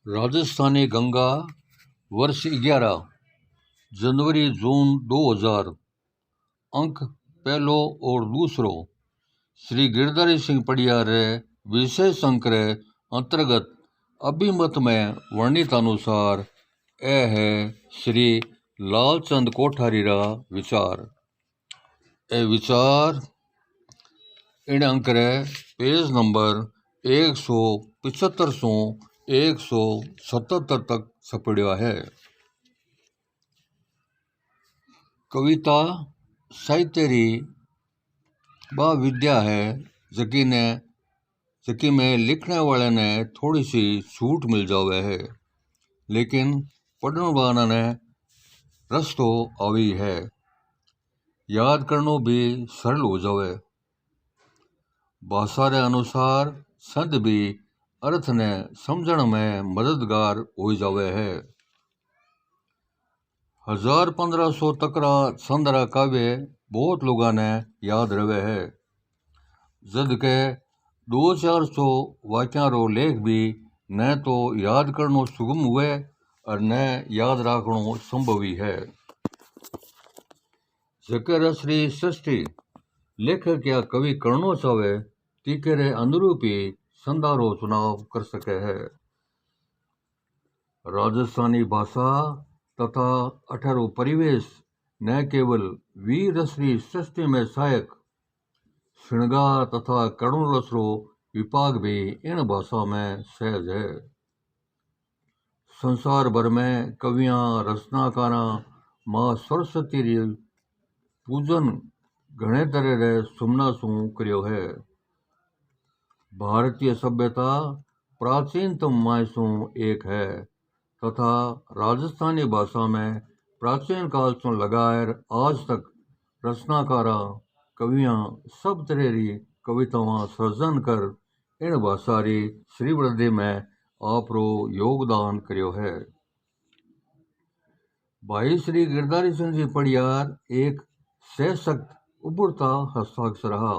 राजस्थानी गंगा वर्ष 11 जनवरी जून 2000 अंक पहलो और दूसरो श्री गिरधारी सिंह पडियार विशेष अंक अंतर्गत अभिमत में वर्णित अनुसार ए है श्री लालचंद कोठारी रा विचार। ए विचार इन अंक पेज नंबर 175 सो 177 तक छपड़िया है। कविता साहित्य री बा विद्या है जकी में लिखने वाले ने थोड़ी सी छूट मिल जावे है, लेकिन पढ़ने वाला ने रस्तो आवी है। याद करनो भी सरल हो जावे। भाषा रे अनुसार शब्द भी अर्थ ने समझण में मददगार हो जावे है। 1500 तक रा छंद रा काव्य बहुत लोगों ने याद रहे है, जबकि 200-400 वाक्या रो लेख भी न तो याद करनो सुगम हुए और न याद रखनो संभवी है। जकर श्री सृष्टि लेखक या कवि करनो चाहे तीके अनुरूप ही संदारो चुनाव कर सके है। राजस्थानी भाषा तथा अठारो परिवेश न केवल वीर रसरी सृष्टि में सहायक श्रृंगार तथा करुण रसरो विपाक भी इन भाषा में सहज है। संसार भर में कवियां रचनाकारा माँ सरस्वती री पूजन घणे तरह रे सुमना सु करियो है। भारतीय सभ्यता प्राचीनतम माय सु एक है तथा राजस्थानी भाषा में प्राचीन काल से लगाएर आज तक रचनाकारा कवियां सब तरह री कवितावां सर्जन कर इन भाषा री श्रीवृद्धि में आपरो योगदान करियो है। भाई श्री गिरधारी सिंह जी पडियार एक सशक्त उभरता हस्ताक्षर रहा,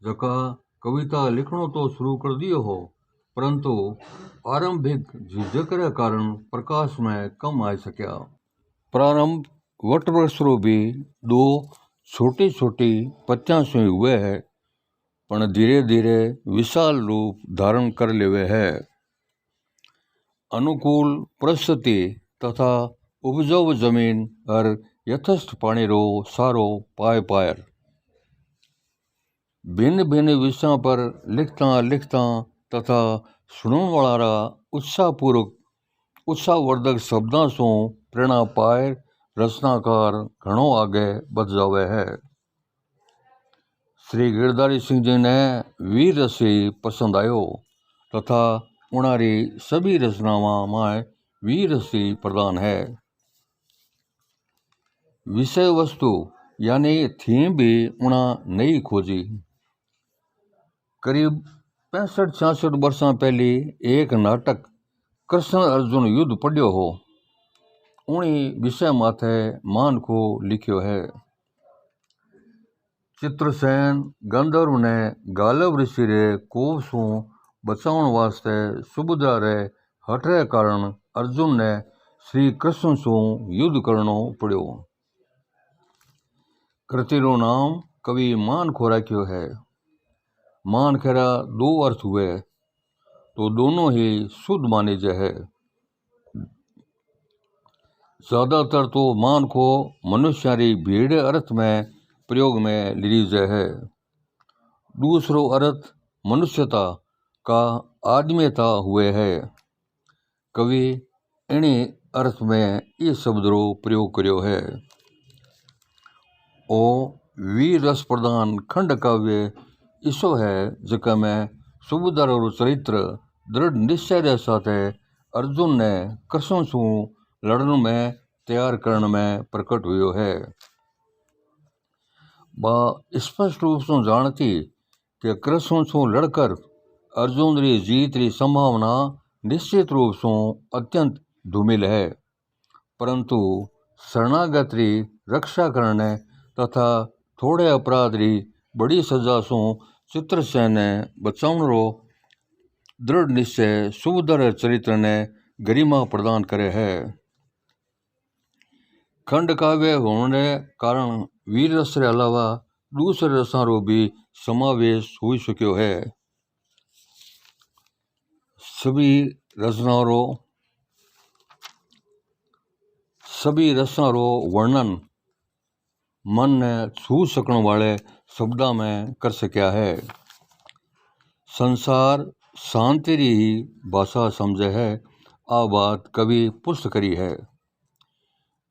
जका कविता लिखनो तो शुरू कर दियो हो, परंतु आरंभिक झिझक रे कारण प्रकाश में कम आ सक्या। प्रारंभ वटवृक्षरो भी 2 छोटी छोटी पत्तियां से हुए है, पण धीरे धीरे विशाल रूप धारण कर लेवे है। अनुकूल परिस्थिति तथा उपजाऊ जमीन और यथेष्ट पानी रो सारो पायर भिन्न भिन्न विषयों पर लिखता तथा सुनने वाला उत्साहवर्धक शब्दों से प्रेरणा पाए रचनाकार घणो आगे बढ़ जावे है। श्री गिरधारी सिंह जी ने वीर रसी पसंद आयो तथा उनारी सभी रचनावां में वीर रसी प्रधान है। विषय वस्तु यानी थीम भी उना नई खोजी। करीब 65-66 वर्षों पहले एक नाटक कृष्ण अर्जुन युद्ध पढ़ियो हो, उनी विषय माथे मान को लिखियो है। चित्रसेन गंधर्व ने गालव ऋषि रे कोप सु बचाउण वास्ते सुभद्रा रे हट रे कारण अर्जुन ने श्री कृष्ण सु युद्ध करनो पड़ियो। कृतिरो नाम कवि मान खो राख्यो है। मान खेरा 2 अर्थ हुए तो दोनों ही शुद्ध माने जे है। ज्यादातर तो मान को मनुष्यारी भीड़ अर्थ में प्रयोग में ली जाए है। दूसरो अर्थ मनुष्यता का आदमीता हुए है। कवि इन्हीं अर्थ में ये शब्द रो प्रयोग करियो है। ओ वीर रस प्रधान खंड काव्य इसो है जका में सुभद्रा रो चरित्र दृढ़ निश्चय रे साथे अर्जुन ने कृष्ण सु लड़न में तैयार करने में प्रकट हुयो है। बा स्पष्ट रूप से जानती कि कृष्ण सु लड़कर अर्जुन री जीत री संभावना निश्चित रूप से अत्यंत धूमिल है, परंतु शरणागत री रक्षा करने तथा थोड़े अपराध री बड़ी सजा सु चित्रसेन ने बचाउण रो दृढ़ निश्चय सुंदर चरित्र ने गरिमा प्रदान करे है। खंड काव्य होने कारण वीर रस रे अलावा दूसरे रसां रो भी समावेश हो सक्यो है। सभी रसां रो वर्णन मन ने छू सकण वाले शब्दां में कर सक्या है। संसार शांति री ही भाषा समझे है, आ बात कवि पुष्ट करी है।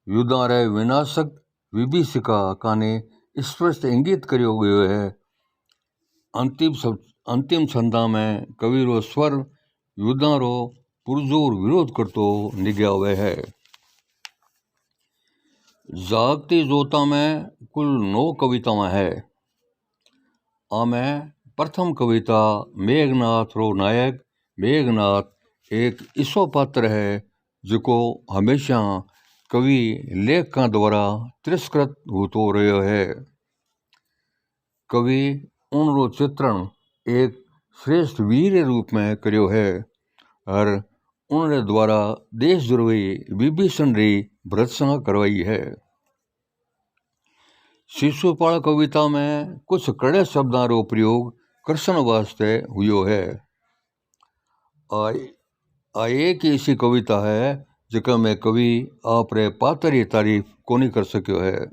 युद्धां रे विनाशक विभीषिका काने स्पष्ट इंगित करियो गयो है। अंतिम छंदा में कवि रो स्वर युद्धां रो पुरजोर विरोध करतो निग्यावे है। जागती जोता में कुल 9 कविताएं है। आमें प्रथम कविता मेघनाथ रो नायक मेघनाथ एक ऐसो पात्र है जिको हमेशा कवि लेखकां द्वारा तिरस्कृत होतो रह्यो है। कवि उनरो चित्रण एक श्रेष्ठ वीर रूप में करियो है और उनरे द्वारा देशद्रोही विभीषण री भर्त्सना करवाई है। शिशुपाल कविता में कुछ कड़े शब्दां रो प्रयोग कृष्ण वास्ते हुयो है। आ एक ऐसी कविता है जिका में कवि आप रे पात्र की तारीफ कोनी कर सक्यो है।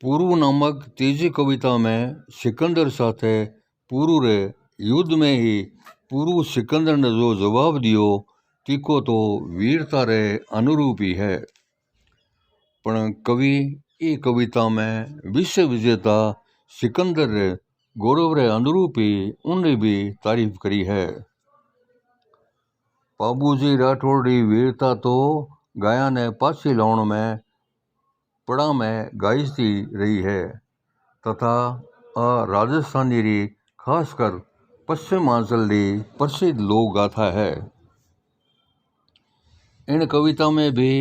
पूर्व नामक तीजी कविता में सिकंदर साथे पूर्व रे युद्ध में ही पूर्व सिकंदर ने जो जवाब दियो तीको तो वीरता रे अनुरूप ही है। पण कवि ई कविता में विश्व विजेता सिकंदर रे गौरव रे अनुरूप ही उनने भी तारीफ करी है। बाबूजी राठौड़ री वीरता तो गाया ने पाछी लाउण में पड़ा में गायती रही है तथा राजस्थानी री खासकर पश्चिमांचल री प्रसिद्ध लोक गाथा है। इन कविता में भी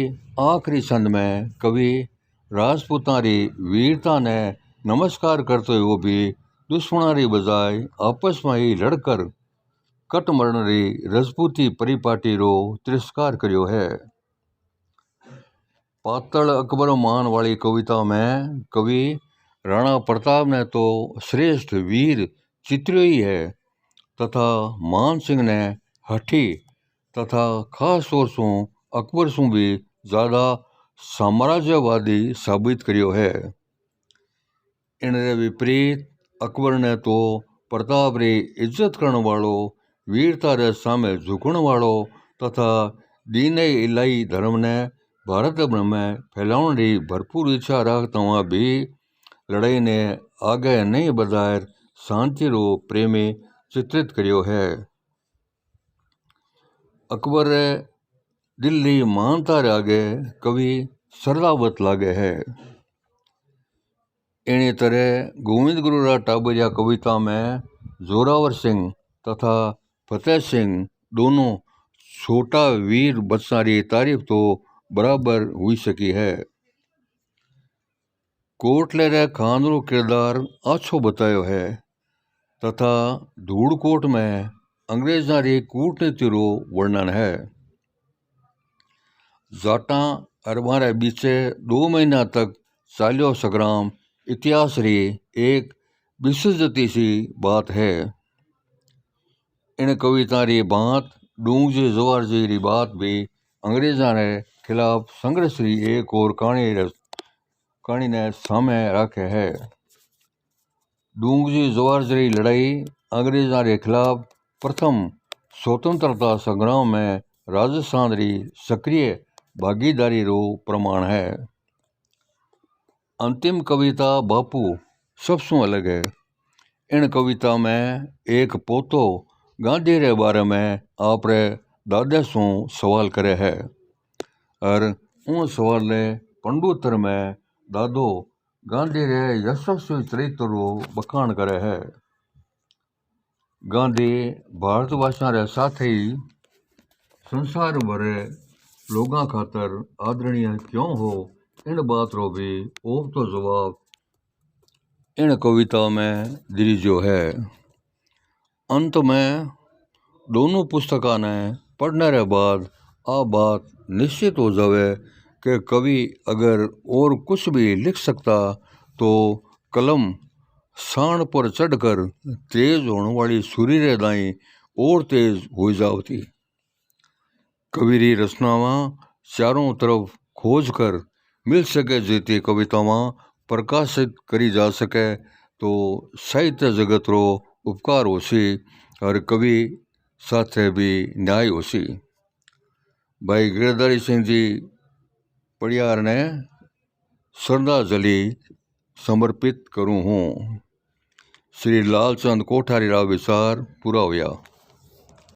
आखिरी छंद में कवि राजपूतां री वीरता ने नमस्कार करते हुए भी दुश्मनां री बजाय आपस में ही लड़कर कटमरण री रजपूती परिपाटी रो तिरस्कार करियो है। पातल अकबर मान वाली कविता में कवि राणा प्रताप ने तो श्रेष्ठ वीर चित्रियो ही है तथा मान सिंह ने हठी तथा खास तौर सु अकबर सु भी ज्यादा साम्राज्यवादी साबित करियो है। इनरे विपरीत अकबर ने तो प्रताप री इज्जत करने वालों वीरता रे सामे झुकण वालों तथा दीने इलाही धर्म ने भारत भर में फैलाउण री भरपूर इच्छा रखता हुआ भी लड़ाई ने आगे नहीं बढ़ायर शांति रो प्रेमी चित्रित करियो है। अकबर रे दिल्ली मानता रे आगे कवि सरदावत लागे है। इनी तरह गोविंद गुरुरा टाबरिया कविता में जोरावर सिंह तथा फतेह सिंह दोनों छोटा वीर बच्चा री तारीफ तो बराबर हुई सकी है। कोटले रे खान रो किरदार आछो बतायो है तथा धूड़कोट में अंग्रेजा री कूटनीति रो वर्णन है। जाटा अरबारे बीचे 2 महीना तक चालियो संग्राम इतिहास री एक विसर्जती सी बात है। इन कविता री बात डूंगजी जवार जी री बात भी अंग्रेजा रे खिलाफ संघर्ष री एक और कहानी ने सामे रखे है। डूंगजी जवार जी लड़ाई अंग्रेजा रे खिलाफ प्रथम स्वतंत्रता संग्राम में राजस्थान री सक्रिय भागीदारी रो प्रमाण है। अंतिम कविता बापू सबसु अलग है। इन कविता में एक पोतो गांधी रे बारे में आप रे दादे सु सवाल करे है और उन सवाल ने पंडुतर में दादो गांधी रे यशस्वी चरित्र रो बखान करे है। गांधी भारतवासियों रे साथ ही संसार भरे लोगां खातर आदरणीय क्यों हो इन बात रो भी ओपतो जवाब इन कविता में दिरिजो है। अंत में दोनों पुस्तकां ने पढ़ने रे बाद आ बात निश्चित हो जावे कि कवि अगर और कुछ भी लिख सकता तो कलम साण पर चढ़कर तेज होने वाली सुरी रे दाई और तेज हो जावती। कवि री रचनावां चारों तरफ खोज कर मिल सके जेती कवितावां प्रकाशित करी जा सके तो साहित्य जगत रो उपकार होसी और कवि साथे भी न्याय होसी। भाई गिरधारी सिंह जी पड़ियार ने श्रद्धांजलि समर्पित करूँ हूँ। श्री लालचंद कोठारी राव विचार पूरा हुआ।